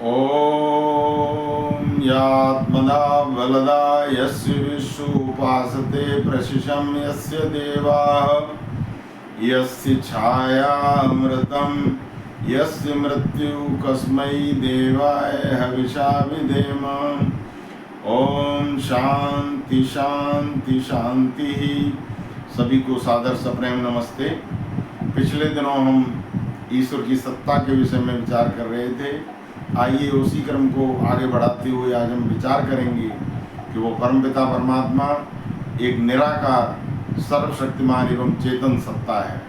ॐ यात्मदा वलदा यस्य विश्वोपासते प्रशिशं यस्य देवाः यस्य छायामृतं यस्य मृत्यु कस्मै देवाय हविषा विधेम। ओम शांति शांति शांति। सभी को सादर सप्रेम नमस्ते। पिछले दिनों हम ईश्वर की सत्ता के विषय में विचार कर रहे थे। आइए उसी क्रम को आगे बढ़ाते हुए आज हम विचार करेंगे कि वो परमपिता परमात्मा एक निराकार सर्वशक्तिमान एवं चेतन सत्ता है।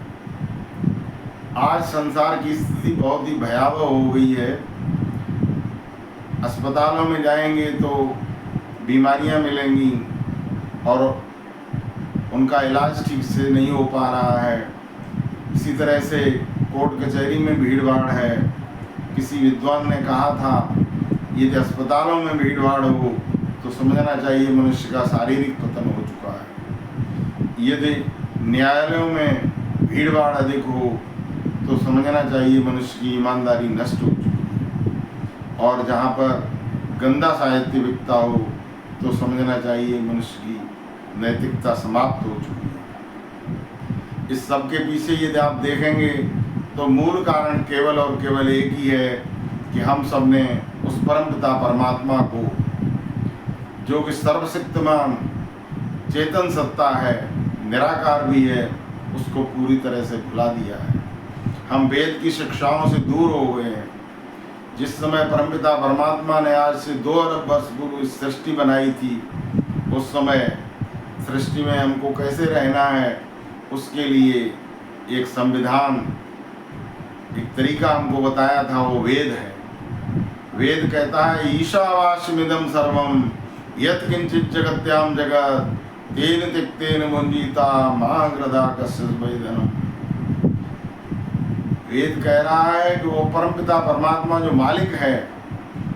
आज संसार की स्थिति बहुत ही भयावह हो गई है। अस्पतालों में जाएंगे तो बीमारियां मिलेंगी और उनका इलाज ठीक से नहीं हो पा रहा है। इसी तरह से कोर्ट कचहरी में भीड़ भाड़ है। किसी विद्वान ने कहा था यदि अस्पतालों में भीड़ भाड़ हो तो समझना चाहिए मनुष्य का शारीरिक पतन हो चुका है। यदि न्यायालयों में भीड़ भाड़ अधिक हो तो समझना चाहिए मनुष्य की ईमानदारी नष्ट हो चुकी है। और जहाँ पर गंदा साहित्य बिकता हो तो समझना चाहिए मनुष्य की नैतिकता समाप्त हो चुकी है। इस सब के पीछे यदि आप देखेंगे तो मूल कारण केवल और केवल एक ही है कि हम सब ने उस परमपिता परमात्मा को, जो कि सर्वशक्तिमान चेतन सत्ता है, निराकार भी है, उसको पूरी तरह से भुला दिया है। हम वेद की शिक्षाओं से दूर हो गए हैं। जिस समय परमपिता परमात्मा ने आज से 2 अरब वर्ष पूर्व इस सृष्टि बनाई थी, उस समय सृष्टि में हमको कैसे रहना है उसके लिए एक संविधान, एक तरीका हमको बताया था, वो वेद है। वेद कहता है ईशावास्यमिदं सर्वं यत् किंचित् जगत्यां जगत् तेन त्यक्तेन मुञ्जीता महाग्रदा कश्चित् वैदनम्। वेद कह रहा है कि वो परमपिता परमात्मा जो मालिक है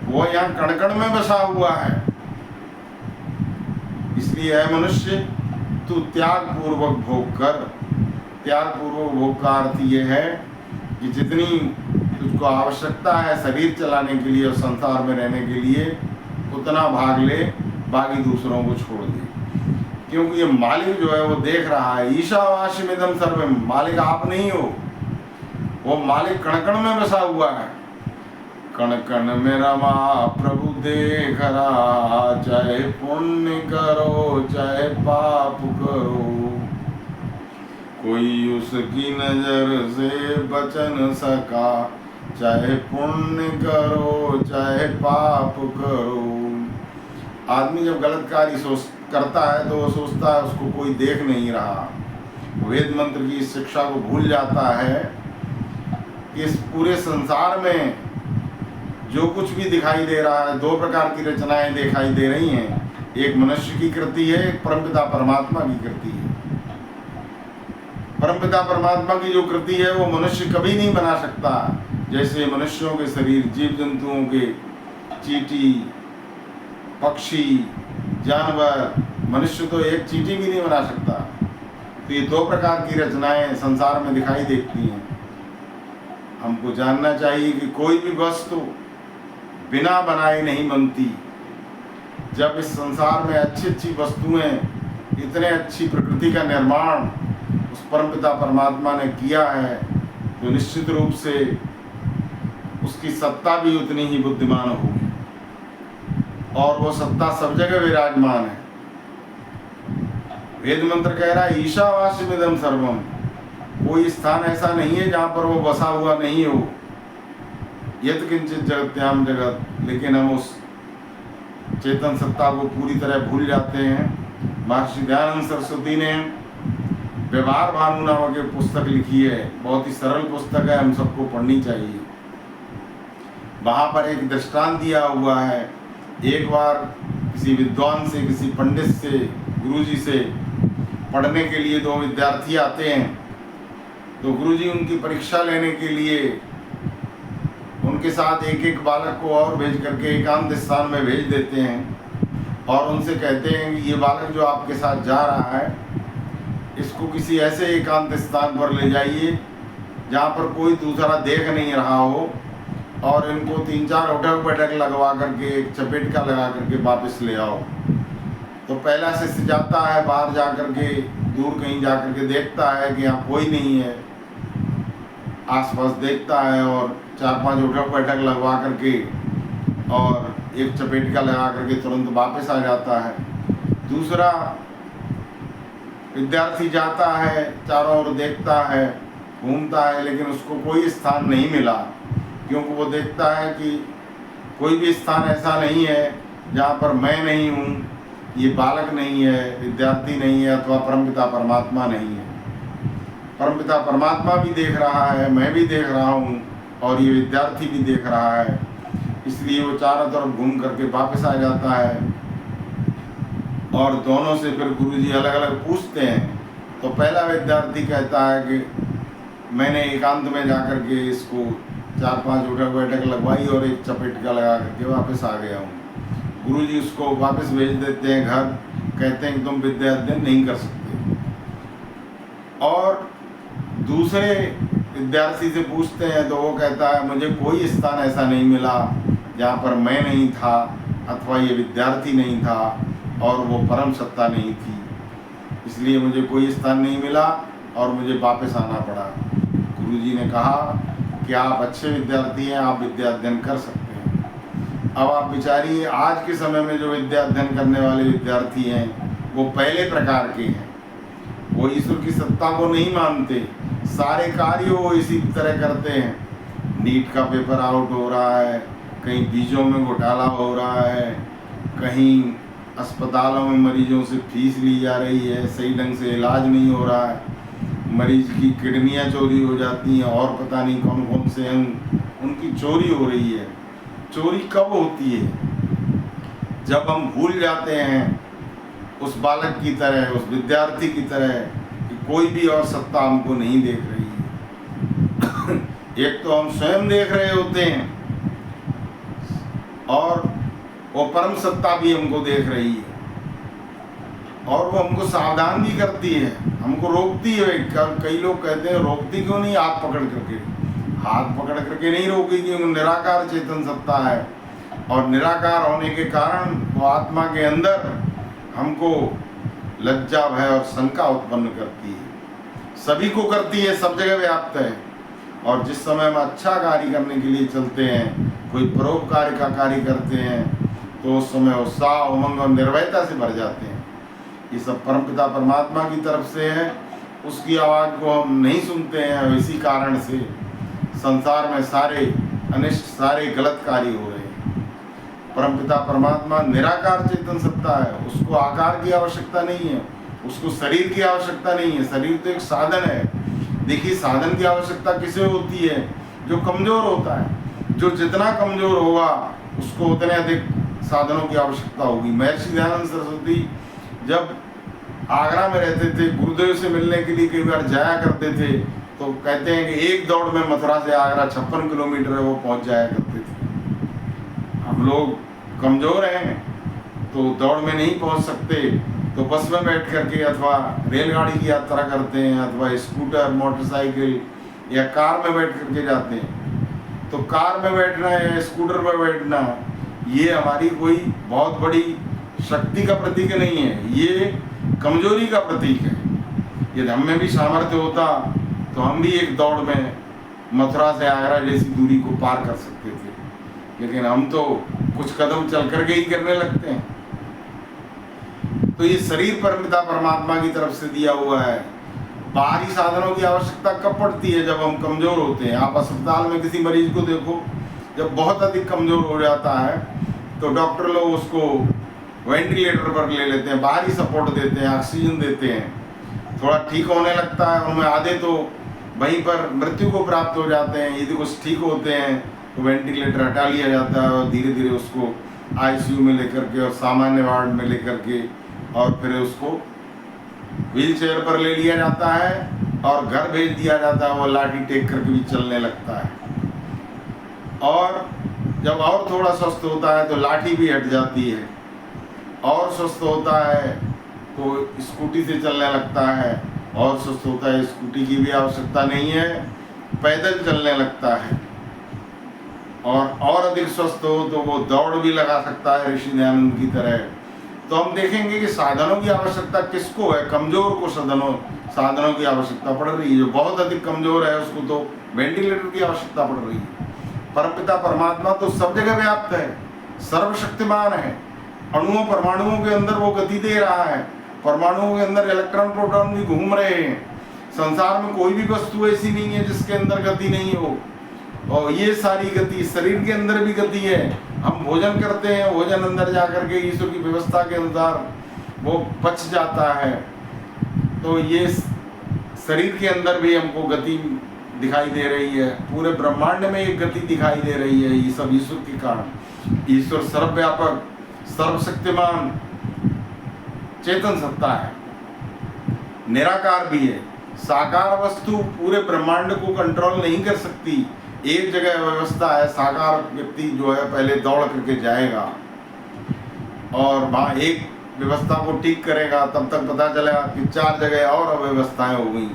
वो यहाँ कण कण में बसा हुआ है। इसलिए है मनुष्य, तू त्याग पूर्वक भोग कर। त्याग पूर्वक भोग का अर्थ ये है कि जितनी तुझको आवश्यकता है शरीर चलाने के लिए और संसार में रहने के लिए उतना भाग ले, बाकी दूसरों को छोड़ दे। क्योंकि ये मालिक जो है वो देख रहा है। ईशावास्यमिदं सर्वं, मालिक आप नहीं हो, वो मालिक कण कण में बसा हुआ है। कण कण में रमा प्रभु देख रहा, चाहे पुण्य करो चाहे पाप करो, कोई उसकी नजर से बच न सका, चाहे पुण्य करो चाहे पाप करो। आदमी जब गलत कार्य करता है तो वो सोचता है उसको कोई देख नहीं रहा। वेद मंत्र की शिक्षा को भूल जाता है कि इस पूरे संसार में जो कुछ भी दिखाई दे रहा है, 2 प्रकार की रचनाएं दिखाई दे रही हैं। एक मनुष्य की कृति है, एक परमपिता परमात्मा की कृति है। परमपिता परमात्मा की जो कृति है वो मनुष्य कभी नहीं बना सकता। जैसे मनुष्यों के शरीर, जीव जंतुओं के, चींटी, पक्षी, जानवर, मनुष्य तो एक चींटी भी नहीं बना सकता। तो ये 2 प्रकार की रचनाएं संसार में दिखाई देती हैं। हमको जानना चाहिए कि कोई भी वस्तु बिना बनाए नहीं बनती। जब इस संसार में अच्छी अच्छी वस्तुएं, इतने अच्छी प्रकृति का निर्माण उस परमपिता परमात्मा ने किया है तो निश्चित रूप से उसकी सत्ता भी उतनी ही बुद्धिमान होगी और वो सत्ता सब जगह विराजमान है। वेद मंत्र कह रहा है ईशावास्यमिदं सर्वं, कोई स्थान ऐसा नहीं है जहाँ पर वो बसा हुआ नहीं हो। यत् किंचित् जगत्याम जगत, लेकिन हम उस चेतन सत्ता को पूरी तरह भूल जाते हैं। महर्षि दयानंद सरस्वती ने व्यवहार भानु नामक एक पुस्तक लिखी है, बहुत ही सरल पुस्तक है, हम सबको पढ़नी चाहिए। वहाँ पर एक दृष्टांत दिया हुआ है। एक बार किसी विद्वान से, किसी पंडित से, गुरुजी से पढ़ने के लिए 2 विद्यार्थी आते हैं। तो गुरुजी उनकी परीक्षा लेने के लिए उनके साथ एक एक बालक को और भेज करके एकांत स्थान में भेज देते हैं और उनसे कहते हैं कि ये बालक जो आपके साथ जा रहा है इसको किसी ऐसे एकांत स्थान पर ले जाइए जहाँ पर कोई दूसरा देख नहीं रहा हो और इनको 3-4 उठक बैठक लगवा करके एक चपेट का लगा करके वापस ले आओ। तो पहला शिष्य जाता है बाहर जा करके, दूर कहीं जा करके देखता है कि यहाँ कोई नहीं है, आसपास देखता है और 4-5 उठक बैठक लगवा करके और एक चपेट का लगा करके तुरंत वापस आ जाता है। दूसरा विद्यार्थी जाता है, चारों ओर देखता है, घूमता है, लेकिन उसको कोई स्थान नहीं मिला, क्योंकि वो देखता है कि कोई भी स्थान ऐसा नहीं है जहाँ पर मैं नहीं हूँ, ये बालक नहीं है, विद्यार्थी नहीं है, अथवा परमपिता परमात्मा नहीं है। परमपिता परमात्मा भी देख रहा है, मैं भी देख रहा हूँ और ये विद्यार्थी भी देख रहा है। इसलिए वो चारों तरफ घूम करके वापस आ जाता है और दोनों से फिर गुरुजी अलग अलग पूछते हैं। तो पहला विद्यार्थी कहता है कि मैंने एकांत में जाकर के इसको 4-5 उठक बैठक लगवाई और एक चपेट का लगा करके वापस आ गया हूँ। गुरुजी उसको वापस भेज देते हैं घर, कहते हैं कि तुम विद्या अध्ययन नहीं कर सकते। और दूसरे विद्यार्थी से पूछते हैं तो वो कहता है मुझे कोई स्थान ऐसा नहीं मिला जहाँ पर मैं नहीं था, अथवा ये विद्यार्थी नहीं था और वो परम सत्ता नहीं थी, इसलिए मुझे कोई स्थान नहीं मिला और मुझे वापस आना पड़ा। गुरुजी ने कहा कि आप अच्छे विद्यार्थी हैं, आप विद्या अध्ययन कर सकते हैं। अब आप विचारिए, आज के समय में जो विद्या अध्ययन करने वाले विद्यार्थी हैं वो पहले प्रकार के हैं। वो ईश्वर की सत्ता को नहीं मानते, सारे कार्य वो इसी तरह करते हैं। नीट का पेपर आउट हो रहा है, कहीं बीजों में घोटाला हो रहा है, कहीं अस्पतालों में मरीजों से फीस ली जा रही है, सही ढंग से इलाज नहीं हो रहा है, मरीज की किडनियाँ चोरी हो जाती हैं और पता नहीं कौन कौन से अंग उनकी चोरी हो रही है। चोरी कब होती है? जब हम भूल जाते हैं उस बालक की तरह, उस विद्यार्थी की तरह कि कोई भी और सत्ता हमको नहीं देख रही है। एक तो हम स्वयं देख रहे होते हैं और वो परम सत्ता भी हमको देख रही है और वो हमको सावधान भी करती है, हमको रोकती है। कई लोग कहते हैं रोकती क्यों नहीं, हाथ पकड़ करके। हाथ पकड़ करके नहीं रोकेगी, वो निराकार चेतन सत्ता है और निराकार होने के कारण वो आत्मा के अंदर हमको लज्जा, भय और शंका उत्पन्न करती है। सभी को करती है, सब जगह व्याप्त है। और जिस समय हम अच्छा कार्य करने के लिए चलते हैं, कोई परोपकार का कार्य करते हैं, तो उस समय उत्साह, उमंग और निर्भयता से भर जाते हैं। ये सब परमपिता परमात्मा की तरफ से है, उसकी आवाज़ को हम नहीं सुनते हैं और इसी कारण से संसार में सारे अनिष्ट, सारे गलत कार्य हो रहे हैं। परमपिता परमात्मा निराकार चेतन सत्ता है, उसको आकार की आवश्यकता नहीं है, उसको शरीर की आवश्यकता नहीं है। शरीर तो एक साधन है। देखिए, साधन की आवश्यकता किसे होती है? जो कमज़ोर होता है। जो जितना कमज़ोर होगा उसको उतने अधिक साधनों की आवश्यकता होगी। महर्षि दयानंद सरस्वती जब आगरा में रहते थे, गुरुदेव से मिलने के लिए कई बार जाया करते थे, तो कहते हैं कि एक दौड़ में मथुरा से आगरा 56 किलोमीटर है, वो पहुंच जाया करते थे। हम लोग कमज़ोर हैं तो दौड़ में नहीं पहुंच सकते, तो बस में बैठ करके अथवा रेलगाड़ी की यात्रा करते हैं, अथवा स्कूटर, मोटरसाइकिल या कार में बैठ करके जाते हैं। तो कार में बैठना या स्कूटर पर बैठना ये हमारी कोई बहुत बड़ी शक्ति का प्रतीक नहीं है, ये कमजोरी का प्रतीक है। यदि हम में भी सामर्थ्य होता तो हम भी एक दौड़ में मथुरा से आगरा जैसी दूरी को पार कर सकते थे, लेकिन हम तो कुछ कदम चल करके ही करने लगते हैं। तो ये शरीर परमपिता परमात्मा की तरफ से दिया हुआ है। बाहरी साधनों की आवश्यकता कब पड़ती है? जब हम कमज़ोर होते हैं। आप अस्पताल में किसी मरीज को देखो, जब बहुत अधिक कमज़ोर हो जाता है तो डॉक्टर लोग उसको वेंटिलेटर पर ले लेते हैं, बाहरी सपोर्ट देते हैं, ऑक्सीजन देते हैं, थोड़ा ठीक होने लगता है। उनमें आधे तो वहीं पर मृत्यु को प्राप्त हो जाते हैं। यदि कुछ ठीक होते हैं तो वेंटिलेटर हटा लिया जाता है और धीरे धीरे उसको आईसीयू में लेकर के और सामान्य वार्ड में लेकर के और फिर उसको व्हील चेयर पर ले लिया जाता है और घर भेज दिया जाता है। वो लाठी टेक करके भी चलने लगता है और जब और थोड़ा स्वस्थ होता है तो लाठी भी हट जाती है, और स्वस्थ होता है तो स्कूटी से चलने लगता है, और स्वस्थ होता है स्कूटी की भी आवश्यकता नहीं है, पैदल चलने लगता है। और अधिक स्वस्थ हो तो वो दौड़ भी लगा सकता है ऋषि दयानंद की तरह। तो हम देखेंगे कि साधनों की आवश्यकता किसको है, कमजोर को साधनों की आवश्यकता पड़ रही है। जो बहुत अधिक कमजोर है उसको तो वेंटिलेटर की आवश्यकता पड़ रही है। परमपिता परमात्मा तो सब जगह व्याप्त है, सर्वशक्तिमान है। अणुओं परमाणुओं के अंदर वो गति दे रहा है, परमाणुओं के अंदर इलेक्ट्रॉन प्रोटॉन भी घूम रहे हैं। संसार में कोई भी वस्तु ऐसी नहीं है जिसके अंदर गति नहीं हो, और ये सारी गति शरीर के अंदर भी गति है। हम भोजन करते हैं, भोजन अंदर जाकर के ईश्वर की व्यवस्था के अनुसार वो पच जाता है। तो ये शरीर के अंदर भी हमको गति दिखाई दे रही है, पूरे ब्रह्मांड में एक गति दिखाई दे रही है। ये सब ईश्वर के कारण। ईश्वर सर्वव्यापक, सर्वशक्तिमान, चेतन सत्ता है, निराकार भी है। साकार वस्तु पूरे ब्रह्मांड को कंट्रोल नहीं कर सकती। एक जगह व्यवस्था है, साकार व्यक्ति जो है पहले दौड़ करके जाएगा और वहाँ एक व्यवस्था को ठीक करेगा, तब तक पता चलेगा कि 4 जगह और अव्यवस्थाएं हो गई।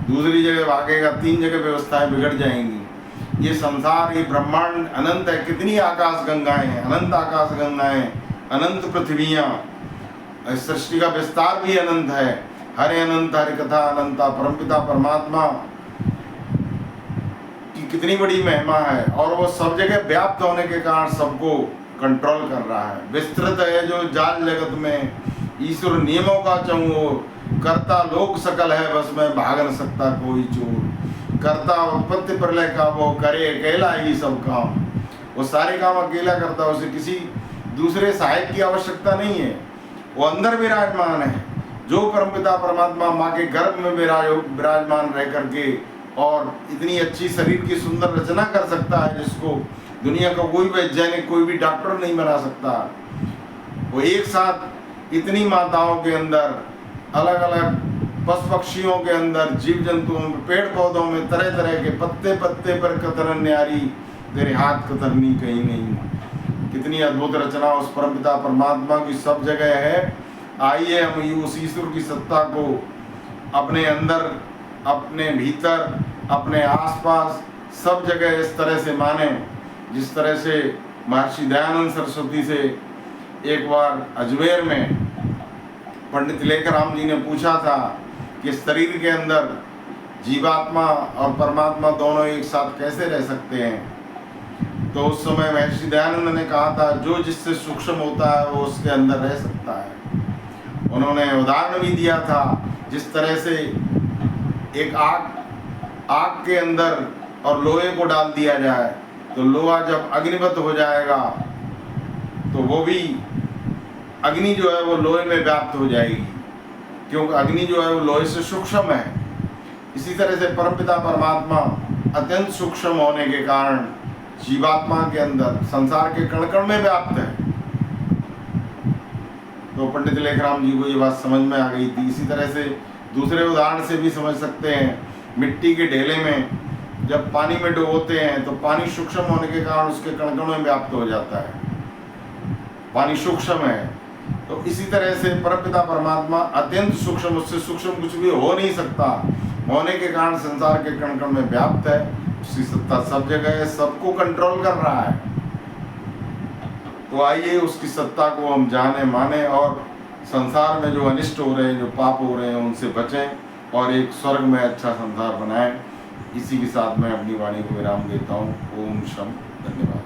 दूसरी जगह भागेगा, 3 जगह व्यवस्थाएं बिगड़ जाएंगी। ये संसार, ये ब्रह्मांड अनंत है। कितनी आकाश गंगाएं हैं, अनंत आकाश गंगाएं, अनंत पृथ्वियाँ। सृष्टि का विस्तार भी अनंत है। हरे अनंत हरि कथा अनंता। परमपिता परमात्मा की कितनी बड़ी महिमा है, और वो सब जगह व्याप्त होने के कारण सबको कंट्रोल कर रहा है। विस्तृत है जो जाल जगत में, ईश्वर नियमों का चौर। करता लोक सकल है, बस में भाग न सकता कोई चोर। करता उत्पत्ति प्रलय का, वो करे अकेला ही सब काम। वो सारे काम अकेला करता है, उसे किसी दूसरे सहायक की आवश्यकता नहीं है। वो अंदर विराजमान है। जो परमपिता परमात्मा माँ के गर्भ में विराजमान रह करके और इतनी अच्छी शरीर की सुंदर रचना कर सकता है, जिसको दुनिया का कोई वैज्ञानिक, कोई भी डॉक्टर नहीं बना सकता। वो एक साथ इतनी माताओं के अंदर, अलग अलग पशु पक्षियों के अंदर, जीव जंतुओं में, पेड़ पौधों में, तरह तरह के पत्ते पत्ते पर कतरन न्यारी, तेरे हाथ कतरनी कहीं नहीं। कितनी अद्भुत रचना उस परमपिता परमात्मा की सब जगह है। आइए हम उस ईश्वर की सत्ता को अपने अंदर, अपने भीतर, अपने आसपास सब जगह इस तरह से माने, जिस तरह से महर्षि दयानंद सरस्वती से एक बार अजमेर में पंडित लेखराम जी ने पूछा था कि शरीर के अंदर जीवात्मा और परमात्मा दोनों एक साथ कैसे रह सकते हैं। तो उस समय महर्षि दयानंद ने कहा था, जो जिससे सूक्ष्म होता है वो उसके अंदर रह सकता है। उन्होंने उदाहरण भी दिया था, जिस तरह से एक आग के अंदर और लोहे को डाल दिया जाए तो लोहा जब अग्निवत हो जाएगा तो वो भी अग्नि जो है वो लोहे में व्याप्त हो जाएगी, क्योंकि अग्नि जो है वो लोहे से सूक्ष्म है। इसी तरह से परमपिता परमात्मा अत्यंत सूक्ष्म होने के कारण जीवात्मा के अंदर, संसार के कण कण में व्याप्त है। तो पंडित लेखराम जी को ये बात समझ में आ गई थी। इसी तरह से दूसरे उदाहरण से भी समझ सकते हैं। मिट्टी के ढेले में जब पानी में डुबोते हैं तो पानी सूक्ष्म होने के कारण उसके कण कणों में व्याप्त हो जाता है, पानी सूक्ष्म है। तो इसी तरह से परमपिता परमात्मा अत्यंत सूक्ष्म, उससे सूक्ष्म कुछ भी हो नहीं सकता, होने के कारण संसार के कण कण में व्याप्त है। उसकी सत्ता सब जगह है, सबको कंट्रोल कर रहा है। तो आइए उसकी सत्ता को हम जाने माने और संसार में जो अनिष्ट हो रहे हैं, जो पाप हो रहे हैं, उनसे बचें और एक स्वर्ग में अच्छा संसार बनाएं। इसी के साथ मैं अपनी वाणी को विराम देता हूँ। ओम शम, धन्यवाद।